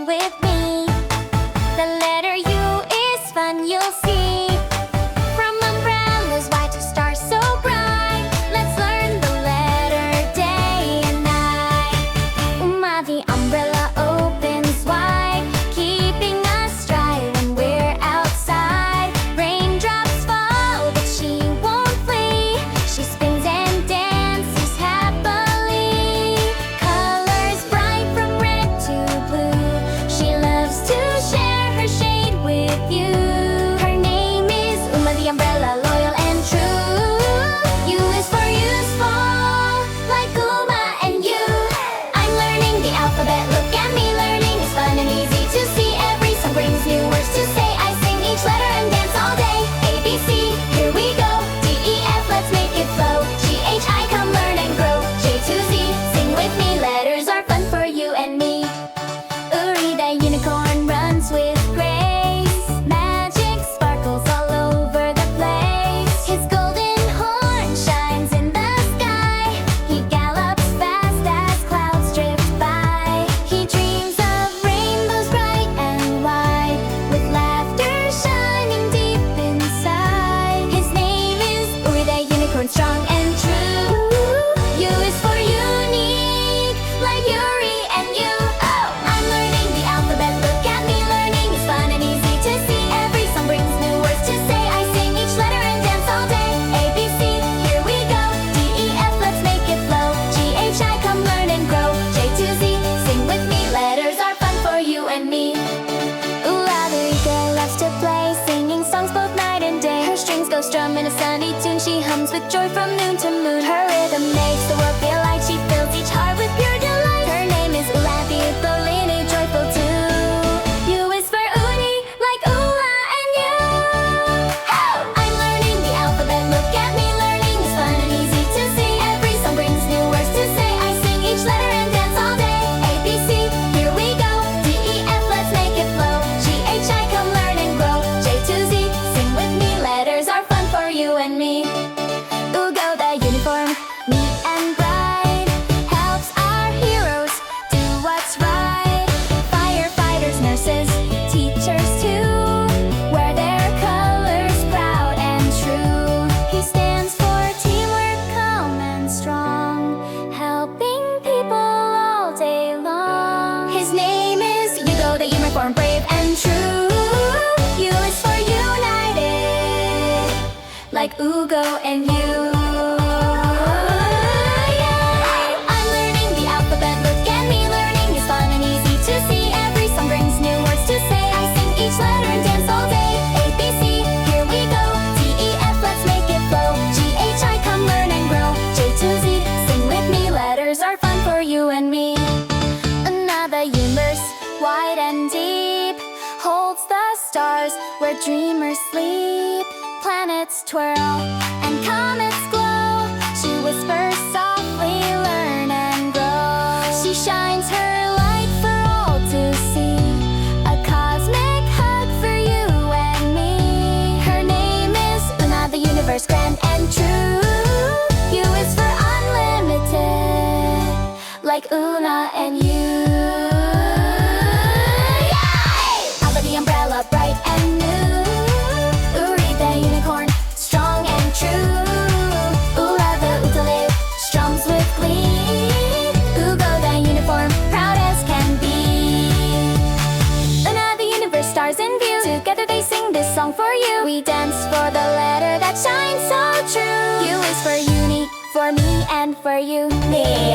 sing with me. The letter U is fun, you'll see. From umbrellas wide to stars so bright, let's learn the letter day and night. Uma, the umbrella opens wide, keeping us dry when we're outside. Raindrops fall, but she won't flee. She spins and dances happily. Colors bright from red to blue. She loves to share her shade with you. Her name is Uma, the umbrella, loyal and true. U is for useful, like Uma and you. I'm learning the alphabet, look at me. Learning is fun and easy to see. Every song brings new words to say. I sing each letter and dance all day. A, B, C, here we go. D, E, F, let's make it flow. G, H, I, come learn and grow. J to Z, sing with me. Letters are fun for you and me. Uri, the unicorn, runs with grace. Magic sparkles all over the place. His golden horn shines in the sky. He gallops fast as clouds drift by. He dreams of rainbows bright and wide, with laughter shining deep inside. His name is Uri, the unicorn, strong and true. U is for unique, like Yuri and you. Oh, I'm learning the alphabet, look at me. Learning is fun and easy to see. Every song brings new words to say. I sing each letter and dance all day. A, B, C, here we go. D, E, F, let's make it flow. G, H, I, come learn and grow. J to Z, sing with me. Letters are fun for you and me. Ooh, the eagle loves to play, singing songs both night and day. Her strings go strum in a sunny tune. She hums with joy from noon to moon. Her rhythm makes the world feel light. She fills each heart with pure delight. Her name is Ula, the Ukulele, joyful too. U is for Uni, like Ula and you. Oh, I'm learning the alphabet, look at me. Learning is fun and easy to see. Every song brings new words to say. I sing each letter and dance all day. A, B, C, here we go. D, E, F, let's make it flow. G, H, I, come learn and grow. J to Z, sing with me. Letters are fun for you and me. Ugo, the uniform, neat and bright, helps our heroes do what's right. Firefighters, nurses, teachers too, wear their colors proud and true. He stands for teamwork, calm and strong, helping people all day long. His name is Hugo, the uniform, brave and true. U is for united, like Ugo and you. I'm learning the alphabet, look at me. Learning is fun and easy to see. Every song brings new words to say. I sing each letter and dance all day. A, B, C, here we go. D, E, F, let's make it flow. G, H, I, come learn and grow. J to Z, sing with me. Letters are fun for you and me. Another universe, wide and deep, holds the stars where dreamers sleep. Planets twirl and comets glow. She whispers softly, learn and grow. She shines her light for all to see. A cosmic hug for you and me. Her name is Una, the universe, grand and true. U is for unlimited, like Una and you. Alba, the umbrella, bright and new. Uri, the unicorn, strong and true. Ula, the ukulele, strums with glee. Ugo, the uniform, proud as can be. Una, the universe, stars in view. Together they sing this song for you. We dance for the letter that shines so true. U is for uni, for me and for you. Me,